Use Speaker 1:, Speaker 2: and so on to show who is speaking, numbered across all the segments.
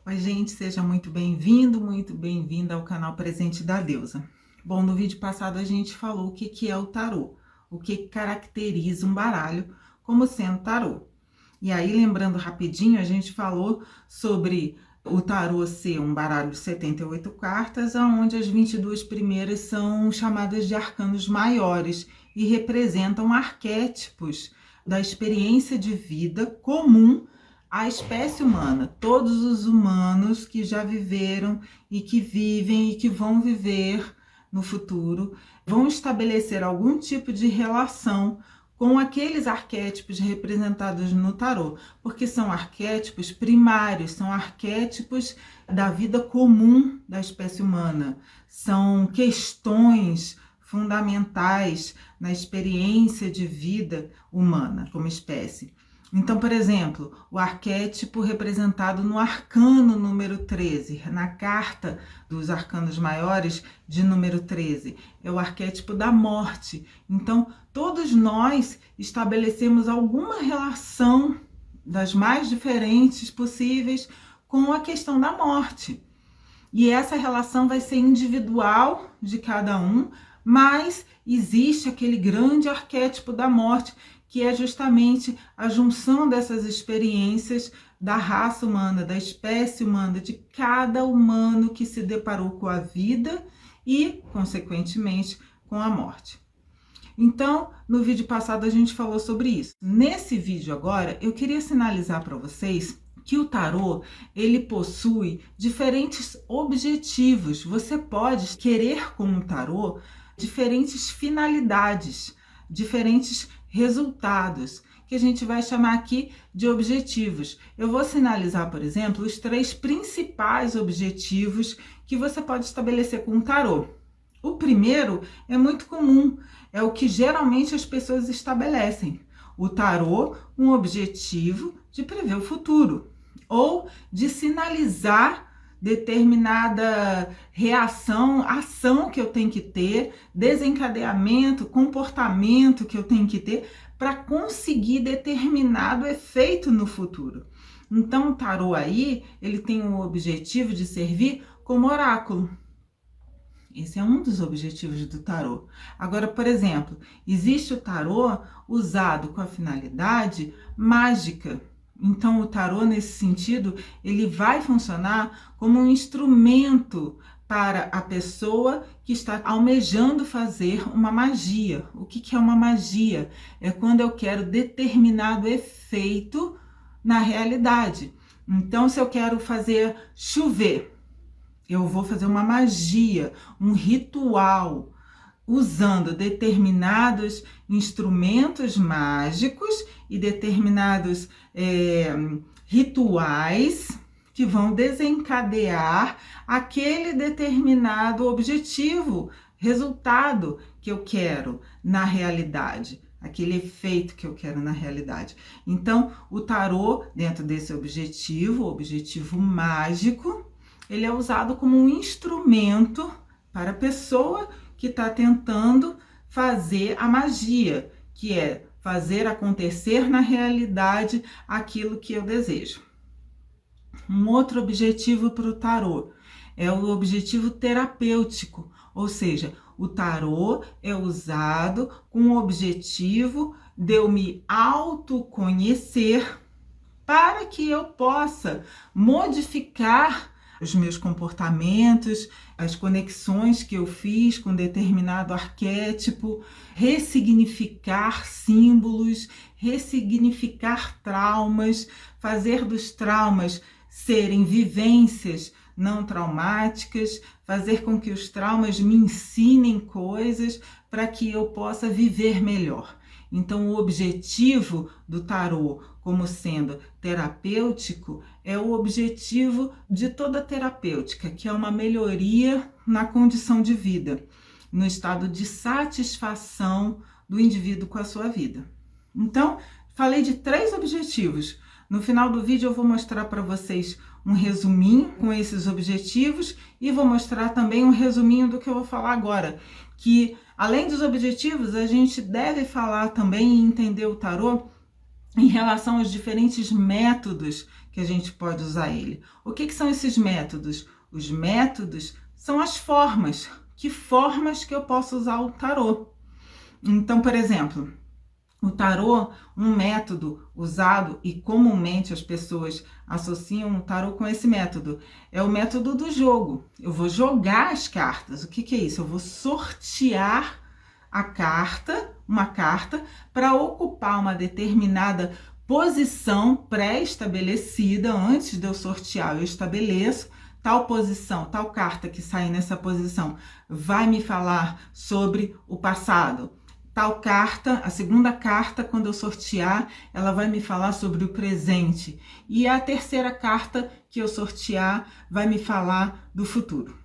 Speaker 1: Oi, gente, seja muito bem-vinda ao canal Presente da Deusa. Bom, no vídeo passado a gente falou o que é o tarô, o que caracteriza um baralho como sendo tarô. E aí, lembrando rapidinho, a gente falou sobre o tarô ser um baralho de 78 cartas, onde as 22 primeiras são chamadas de arcanos maiores e representam arquétipos da experiência de vida comum à espécie humana. Todos os humanos que já viveram e que vivem e que vão viver no futuro vão estabelecer algum tipo de relação com aqueles arquétipos representados no tarô, porque são arquétipos primários, são arquétipos da vida comum da espécie humana, são questões fundamentais na experiência de vida humana como espécie. Então, por exemplo, o arquétipo representado no arcano número 13, na carta dos arcanos maiores de número 13, é o arquétipo da morte. Então, todos nós estabelecemos alguma relação das mais diferentes possíveis com a questão da morte. E essa relação vai ser individual de cada um, mas existe aquele grande arquétipo da morte, que é justamente a junção dessas experiências da raça humana, da espécie humana, de cada humano que se deparou com a vida e, consequentemente, com a morte. Então, no vídeo passado a gente falou sobre isso. Nesse vídeo agora, eu queria sinalizar para vocês que o tarô, ele possui diferentes objetivos. Você pode querer com o tarô diferentes finalidades, diferentes resultados, que a gente vai chamar aqui de objetivos. Eu vou sinalizar, por exemplo, os 3 principais objetivos que você pode estabelecer com o tarô. O primeiro é muito comum, é o que geralmente as pessoas estabelecem. O tarô, um objetivo de prever o futuro, ou de sinalizar determinada reação, ação que eu tenho que ter, desencadeamento, comportamento que eu tenho que ter para conseguir determinado efeito no futuro. Então, o tarô aí, ele tem o objetivo de servir como oráculo. Esse é um dos objetivos do tarô. Agora, por exemplo, existe o tarô usado com a finalidade mágica. Então, o tarô, nesse sentido, ele vai funcionar como um instrumento para a pessoa que está almejando fazer uma magia. O que é uma magia? É quando eu quero determinado efeito na realidade. Então, se eu quero fazer chover, eu vou fazer uma magia, um ritual, usando determinados instrumentos mágicos e determinados rituais que vão desencadear aquele determinado objetivo, resultado que eu quero na realidade, aquele efeito que eu quero na realidade. Então, o tarô, dentro desse objetivo mágico, ele é usado como um instrumento para a pessoa que está tentando fazer a magia, que é fazer acontecer na realidade aquilo que eu desejo. Um outro objetivo para o tarô é o objetivo terapêutico, ou seja, o tarô é usado com o objetivo de eu me autoconhecer para que eu possa modificar os meus comportamentos, as conexões que eu fiz com determinado arquétipo, ressignificar símbolos, ressignificar traumas, fazer dos traumas serem vivências não traumáticas, fazer com que os traumas me ensinem coisas para que eu possa viver melhor. Então, o objetivo do tarô, como sendo terapêutico, é o objetivo de toda terapêutica, que é uma melhoria na condição de vida, no estado de satisfação do indivíduo com a sua vida. Então, falei de 3 objetivos. No final do vídeo eu vou mostrar para vocês um resuminho com esses objetivos e vou mostrar também um resuminho do que eu vou falar agora, que além dos objetivos, a gente deve falar também e entender o tarô em relação aos diferentes métodos que a gente pode usar ele. O que são esses métodos? Os métodos são as formas. Que formas que eu posso usar o tarô? Então, por exemplo, o tarô, um método usado e comumente as pessoas associam o tarô com esse método, é o método do jogo. Eu vou jogar as cartas. O que é isso? Eu vou sortear a carta, uma carta, para ocupar uma determinada posição pré-estabelecida. Antes de eu sortear, eu estabeleço tal posição, tal carta que sair nessa posição vai me falar sobre o passado. Tal carta, a segunda carta, quando eu sortear, ela vai me falar sobre o presente. E a terceira carta que eu sortear vai me falar do futuro.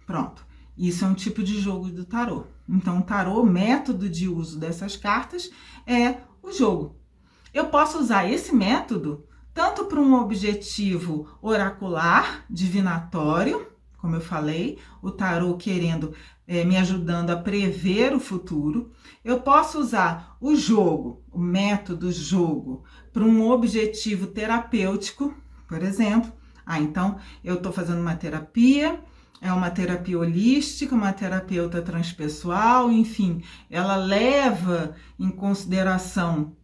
Speaker 1: Pronto. Isso é um tipo de jogo do tarô. Então, o tarô, o método de uso dessas cartas é o jogo. Eu posso usar esse método tanto para um objetivo oracular, divinatório, como eu falei, o tarô querendo me ajudando a prever o futuro. Eu posso usar o jogo, o método jogo, para um objetivo terapêutico, por exemplo. Então, eu estou fazendo uma terapia, é uma terapia holística, uma terapeuta transpessoal, enfim, ela leva em consideração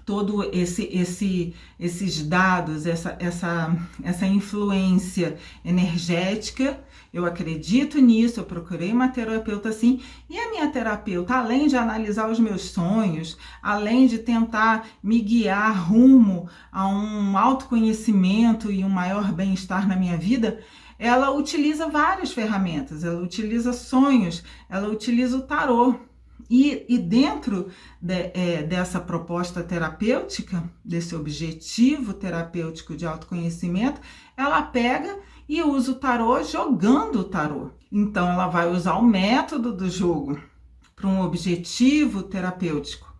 Speaker 1: todo esses dados, essa influência energética. Eu acredito nisso, eu procurei uma terapeuta assim, e a minha terapeuta, além de analisar os meus sonhos, além de tentar me guiar rumo a um autoconhecimento e um maior bem-estar na minha vida, ela utiliza várias ferramentas, ela utiliza sonhos, ela utiliza o tarô. E dentro dessa proposta terapêutica, desse objetivo terapêutico de autoconhecimento, ela pega e usa o tarô jogando o tarô. Então, ela vai usar o método do jogo para um objetivo terapêutico.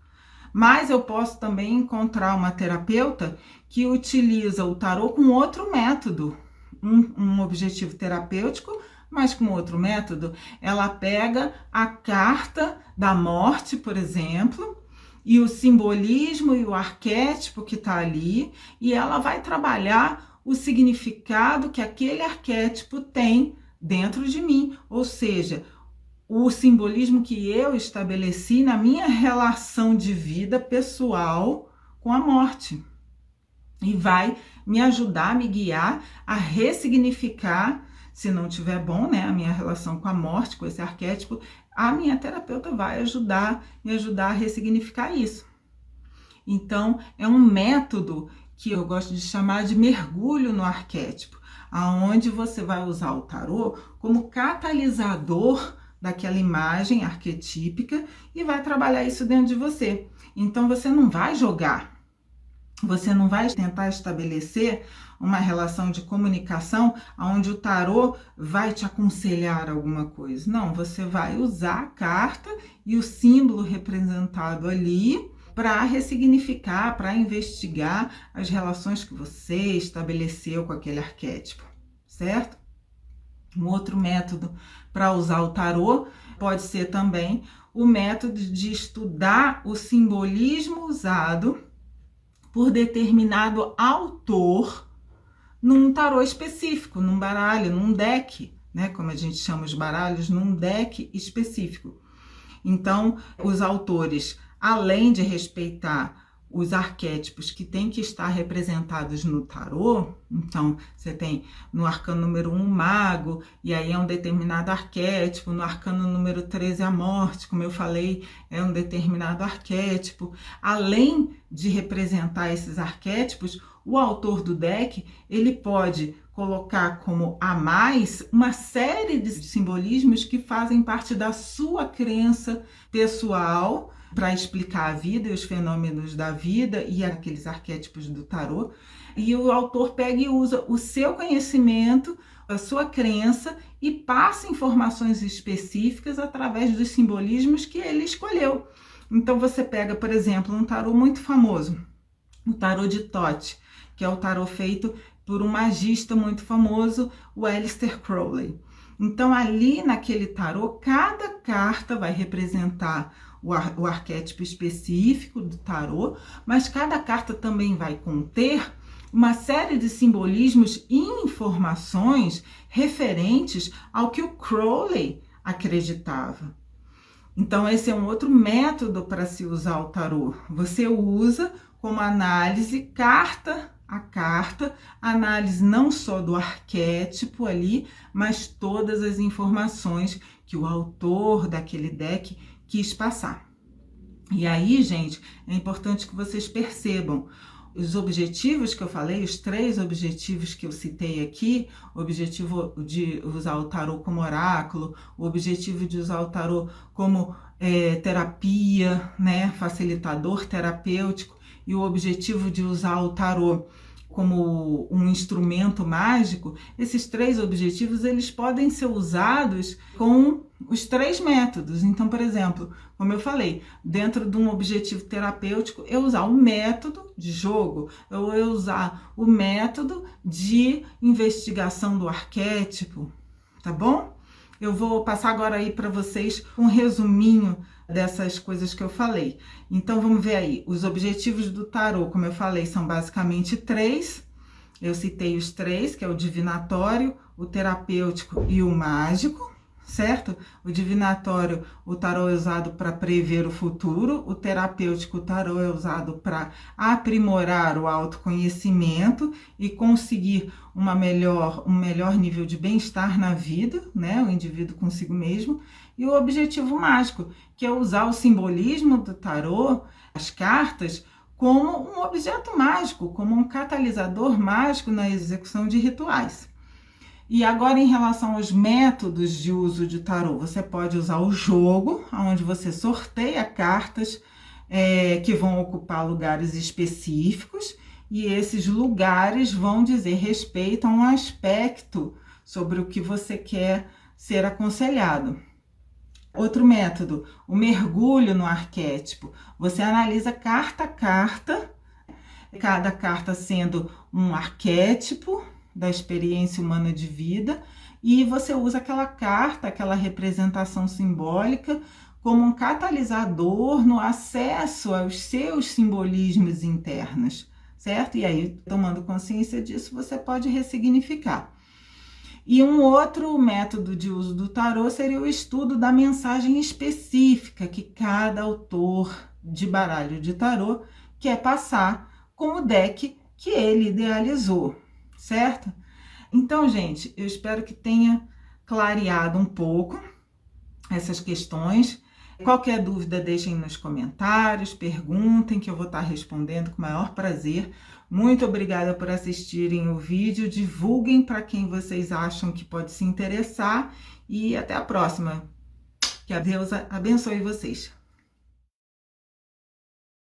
Speaker 1: Mas eu posso também encontrar uma terapeuta que utiliza o tarô com outro método, um objetivo terapêutico, mas com outro método. Ela pega a carta da morte, por exemplo, e o simbolismo e o arquétipo que está ali, e ela vai trabalhar o significado que aquele arquétipo tem dentro de mim, ou seja, o simbolismo que eu estabeleci na minha relação de vida pessoal com a morte. E vai me ajudar, me guiar a ressignificar. Se não tiver bom, né, a minha relação com a morte, com esse arquétipo, a minha terapeuta vai me ajudar a ressignificar isso. Então, é um método que eu gosto de chamar de mergulho no arquétipo, aonde você vai usar o tarô como catalisador daquela imagem arquetípica e vai trabalhar isso dentro de você. Então, você não vai jogar. Você não vai tentar estabelecer uma relação de comunicação onde o tarô vai te aconselhar alguma coisa. Não, você vai usar a carta e o símbolo representado ali para ressignificar, para investigar as relações que você estabeleceu com aquele arquétipo, certo? Um outro método para usar o tarô pode ser também o método de estudar o simbolismo usado por determinado autor num tarô específico, num baralho, num deck, né? Como a gente chama os baralhos, num deck específico. Então, os autores, além de respeitar os arquétipos que têm que estar representados no tarô, então você tem no arcano número 1 o mago, e aí é um determinado arquétipo, no arcano número 13 a morte, como eu falei, é um determinado arquétipo. Além de representar esses arquétipos, o autor do deck, ele pode colocar como a mais uma série de simbolismos que fazem parte da sua crença pessoal, para explicar a vida e os fenômenos da vida e aqueles arquétipos do tarô. E o autor pega e usa o seu conhecimento, a sua crença e passa informações específicas através dos simbolismos que ele escolheu. Então você pega, por exemplo, um tarô muito famoso, o tarô de Thoth, que é o tarô feito por um magista muito famoso, o Aleister Crowley. Então ali naquele tarô, cada carta vai representar o arquétipo específico do tarô, mas cada carta também vai conter uma série de simbolismos e informações referentes ao que o Crowley acreditava. Então, esse é um outro método para se usar o tarô. Você usa como análise carta a carta, análise não só do arquétipo ali, mas todas as informações que o autor daquele deck quis passar. E aí, gente, é importante que vocês percebam os objetivos que eu falei, os 3 objetivos que eu citei aqui, o objetivo de usar o tarô como oráculo, o objetivo de usar o tarô como terapia, né, facilitador terapêutico, e o objetivo de usar o tarô como um instrumento mágico. Esses 3 objetivos, eles podem ser usados com os 3 métodos. Então, por exemplo, como eu falei, dentro de um objetivo terapêutico, eu usar o método de jogo, eu usar o método de investigação do arquétipo, tá bom? Eu vou passar agora aí para vocês um resuminho dessas coisas que eu falei. Então, vamos ver aí. Os objetivos do tarô, como eu falei, são basicamente 3. Eu citei os 3, que é o divinatório, o terapêutico e o mágico, certo? O divinatório, o tarô é usado para prever o futuro, o terapêutico, o tarô é usado para aprimorar o autoconhecimento e conseguir um melhor nível de bem-estar na vida, né? O indivíduo consigo mesmo. E o objetivo mágico, que é usar o simbolismo do tarô, as cartas, como um objeto mágico, como um catalisador mágico na execução de rituais. E agora, em relação aos métodos de uso de tarô, você pode usar o jogo, onde você sorteia cartas que vão ocupar lugares específicos, e esses lugares vão dizer respeito a um aspecto sobre o que você quer ser aconselhado. Outro método, o mergulho no arquétipo. Você analisa carta a carta, cada carta sendo um arquétipo da experiência humana de vida, e você usa aquela carta, aquela representação simbólica, como um catalisador no acesso aos seus simbolismos internos, certo? E aí, tomando consciência disso, você pode ressignificar. E um outro método de uso do tarô seria o estudo da mensagem específica que cada autor de baralho de tarô quer passar com o deck que ele idealizou, certo? Então, gente, eu espero que tenha clareado um pouco essas questões. Qualquer dúvida, deixem nos comentários, perguntem que eu vou estar respondendo com o maior prazer. Muito obrigada por assistirem o vídeo, divulguem para quem vocês acham que pode se interessar e até a próxima. Que a Deus abençoe vocês.